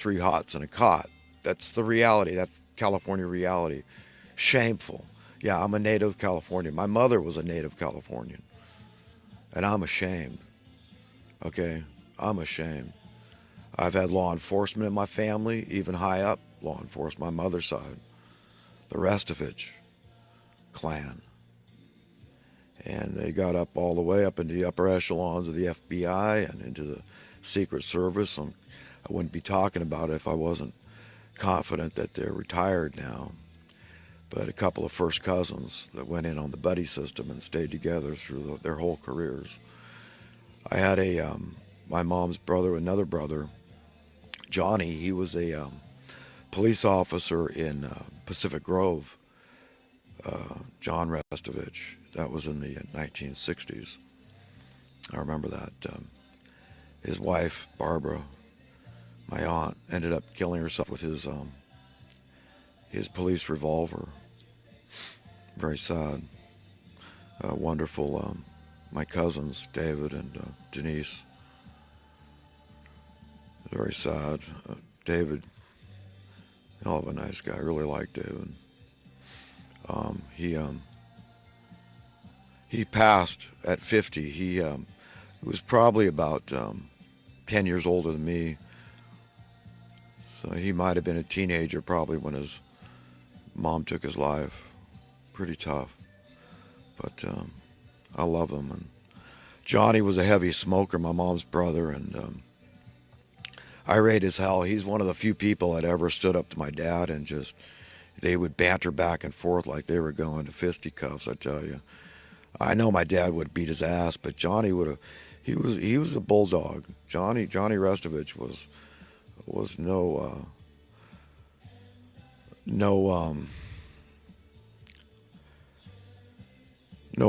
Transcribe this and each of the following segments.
3 hots and a cot. That's the reality. That's California reality. Shameful. Yeah, I'm a native Californian. My mother was a native Californian. And I'm ashamed. Okay? I'm ashamed. I've had law enforcement in my family, even high up law enforcement, my mother's side. The Restovich clan. And they got up all the way up into the upper echelons of the FBI and into the Secret Service. I wouldn't be talking about it if I wasn't confident that they're retired now. But a couple of first cousins that went in on the buddy system and stayed together through their whole careers. I had my mom's brother, another brother, Johnny. He was a police officer in Pacific Grove, John Restovich. That was in the 1960s. I remember that. His wife, Barbara, my aunt, ended up killing herself with his police revolver. Very sad. Wonderful. My cousins, David and Denise. Very sad. David, hell of a nice guy. I really like David. He passed at 50. He was probably about 10 years older than me. So he might have been a teenager probably when his mom took his life. Pretty tough. But I love him. And Johnny was a heavy smoker, my mom's brother, and irate as hell. He's one of the few people that ever stood up to my dad and just, they would banter back and forth like they were going to fisticuffs, I tell you. I know my dad would beat his ass, but Johnny would have, he was a bulldog. Johnny Restovich was no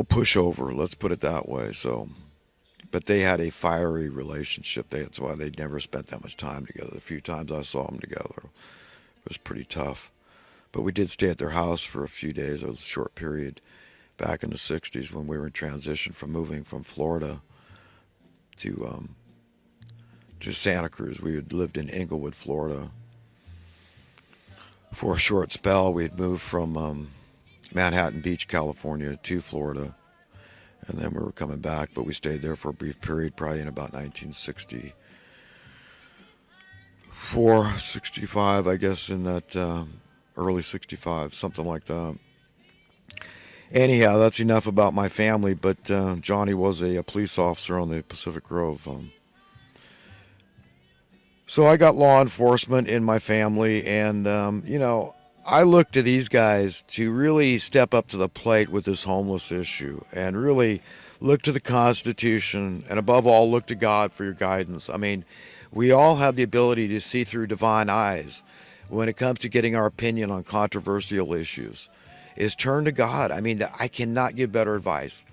pushover, let's put it that way. So, but they had a fiery relationship. That's why they never spent that much time together. The few times I saw them together, it was pretty tough. But we did stay at their house for a few days, a short period, back in the 60s when we were in transition from moving from Florida to Santa Cruz. We had lived in Inglewood, Florida. For a short spell, we had moved from Manhattan Beach, California to Florida. And then we were coming back, but we stayed there for a brief period, probably in about 1964, 65, I guess, in that early 65, something like that. Anyhow, that's enough about my family, but Johnny was a police officer on the Pacific Grove. So I got law enforcement in my family, and, I look to these guys to really step up to the plate with this homeless issue and really look to the Constitution and above all look to God for your guidance. I mean, we all have the ability to see through divine eyes when it comes to getting our opinion on controversial issues. Is turn to God. I mean, I cannot give better advice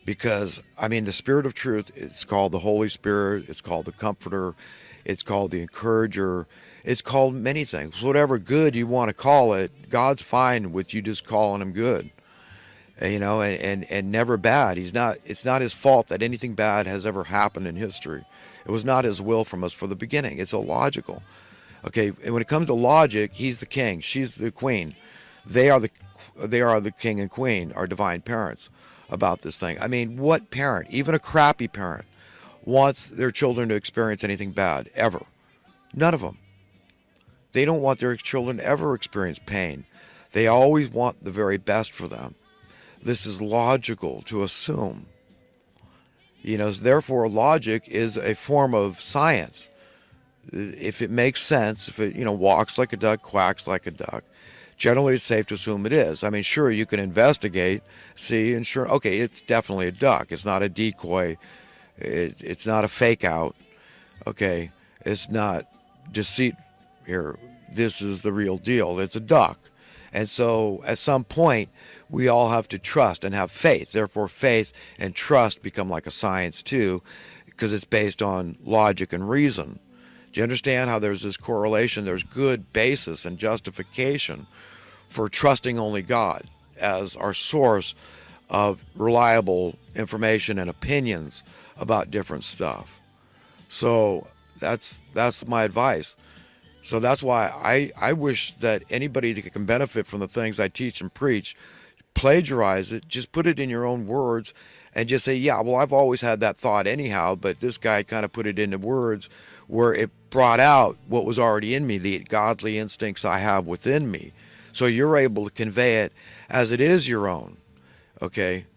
because, the Spirit of Truth, it's called the Holy Spirit, it's called the Comforter, it's called the Encourager, it's called many things. Whatever good you want to call it, God's fine with you just calling him good. And never bad. It's not his fault that anything bad has ever happened in history. It was not his will from us from the beginning. It's illogical. Okay, and when it comes to logic, he's the king, she's the queen. They are the king and queen, our divine parents, about this thing. I mean, what parent, even a crappy parent, wants their children to experience anything bad, ever? None of them. They don't want their children to ever experience pain. They always want the very best for them. This is logical to assume. Therefore, logic is a form of science. If it makes sense, if it, walks like a duck, quacks like a duck, generally it's safe to assume it is. I mean, sure, you can investigate, see, and sure, okay, it's definitely a duck. It's not a decoy. It's not a fake out. Okay, it's not deceit here. This is the real deal. It's a duck. And so at some point, we all have to trust and have faith. Therefore, faith and trust become like a science too, because it's based on logic and reason. Do you understand how there's this correlation? There's good basis and justification for trusting only God as our source of reliable information and opinions about different stuff. So that's my advice. So that's why I wish that anybody that can benefit from the things I teach and preach, plagiarize it, just put it in your own words, and just say, yeah, well, I've always had that thought anyhow, but this guy kind of put it into words where it brought out what was already in me, the godly instincts I have within me. So you're able to convey it as it is your own, okay?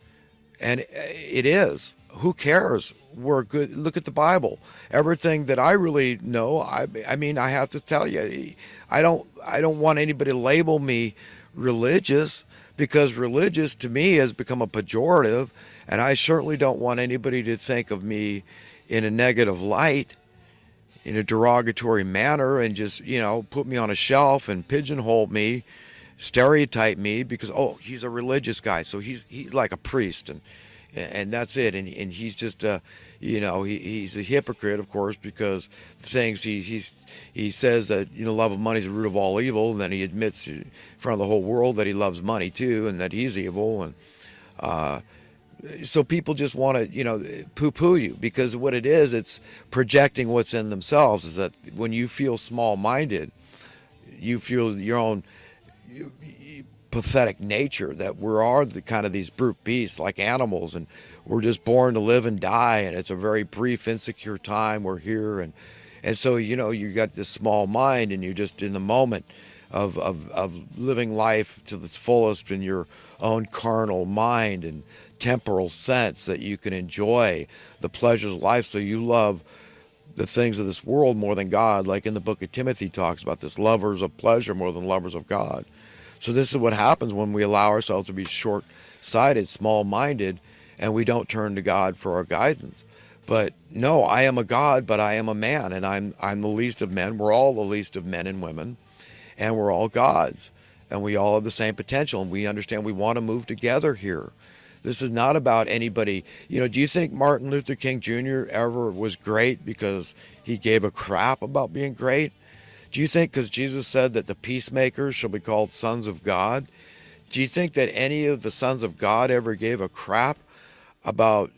And it is. Who cares? We're good. Look at the Bible. Everything that I really know, I mean, I have to tell you, I don't want anybody to label me religious, because religious to me has become a pejorative, and I certainly don't want anybody to think of me in a negative light, in a derogatory manner, and just, put me on a shelf and pigeonhole me, stereotype me because, oh, he's a religious guy, so he's like a priest, and that's it, and he's just he's a hypocrite, of course, because things he says that love of money is the root of all evil, and then he admits in front of the whole world that he loves money too, and that he's evil, and so people just want to poo-poo you, because what it is, it's projecting what's in themselves. Is that when you feel small-minded, you feel your own pathetic nature, that we are the kind of these brute beasts like animals, and we're just born to live and die, and it's a very brief insecure time we're here, and so you got this small mind, and you're just in the moment of living life to its fullest in your own carnal mind and temporal sense, that you can enjoy the pleasures of life. So you love the things of this world more than God, like in the book of Timothy talks about this, lovers of pleasure more than lovers of God. So this is what happens when we allow ourselves to be short-sighted, small-minded, and we don't turn to God for our guidance. But no, I am a God, but I am a man, and I'm the least of men. We're all the least of men and women, and we're all gods, and we all have the same potential, and we understand we want to move together here. This is not about anybody. Do you think Martin Luther King Jr. ever was great because he gave a crap about being great? Do you think because Jesus said that the peacemakers shall be called sons of God? Do you think that any of the sons of God ever gave a crap about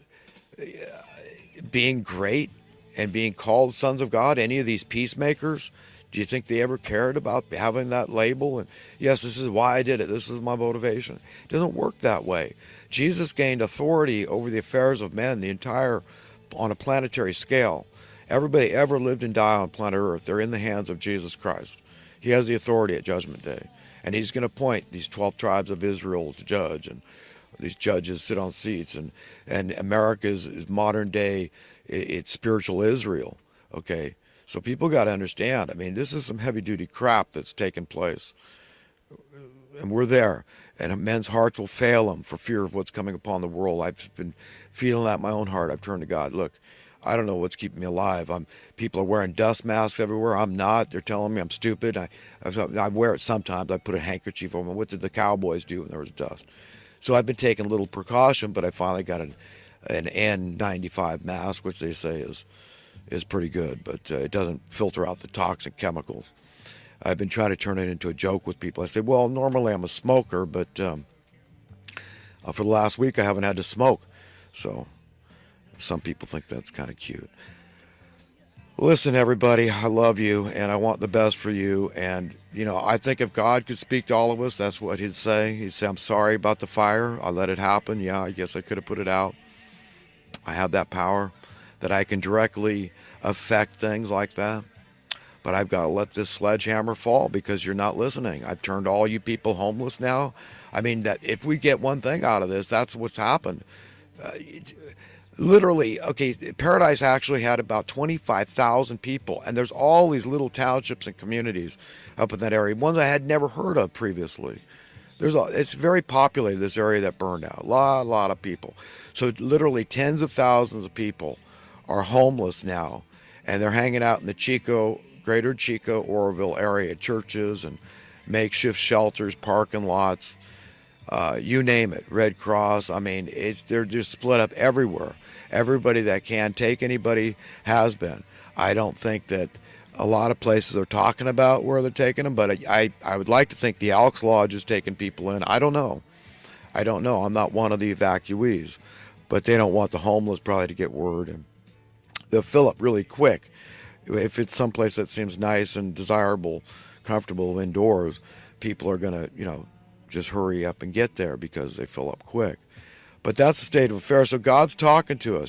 being great and being called sons of God? Any of these peacemakers? Do you think they ever cared about having that label? And yes, this is why I did it. This is my motivation. It doesn't work that way. Jesus gained authority over the affairs of men, on a planetary scale. Everybody ever lived and died on planet Earth, they're in the hands of Jesus Christ. He has the authority at Judgment Day. And he's going to appoint these 12 tribes of Israel to judge, and these judges sit on seats. And America is modern day, it's spiritual Israel, okay? So people got to understand, this is some heavy-duty crap that's taking place. And we're there. And men's hearts will fail them for fear of what's coming upon the world. I've been feeling that in my own heart. I've turned to God. Look, I don't know what's keeping me alive. People are wearing dust masks everywhere. I'm not. They're telling me I'm stupid. I wear it sometimes. I put a handkerchief over me. What did the cowboys do when there was dust? So I've been taking a little precaution, but I finally got an N95 mask, which they say is pretty good, but it doesn't filter out the toxic chemicals. I've been trying to turn it into a joke with people. I say, well, normally I'm a smoker, but for the last week I haven't had to smoke. So some people think that's kind of cute. Listen, everybody, I love you, and I want the best for you. And, I think if God could speak to all of us, that's what he'd say. He'd say, I'm sorry about the fire. I let it happen. Yeah, I guess I could have put it out. I have that power that I can directly affect things like that. But I've got to let this sledgehammer fall because you're not listening. I've turned all you people homeless now. That if we get one thing out of this, that's what's happened. Literally, okay, Paradise actually had about 25,000 people, and there's all these little townships and communities up in that area, ones I had never heard of previously. It's very populated, this area that burned out. A lot of people. So literally tens of thousands of people are homeless now, and they're hanging out in the greater Chico, Oroville area, churches and makeshift shelters, parking lots, you name it, Red Cross. They're just split up everywhere. Everybody that can take anybody has been. I don't think that a lot of places are talking about where they're taking them, but I would like to think the Elks Lodge is taking people in. I don't know. I'm not one of the evacuees, but they don't want the homeless probably to get word, and they'll fill up really quick. If it's someplace that seems nice and desirable, comfortable indoors, people are going to, just hurry up and get there because they fill up quick. But that's the state of affairs. So God's talking to us.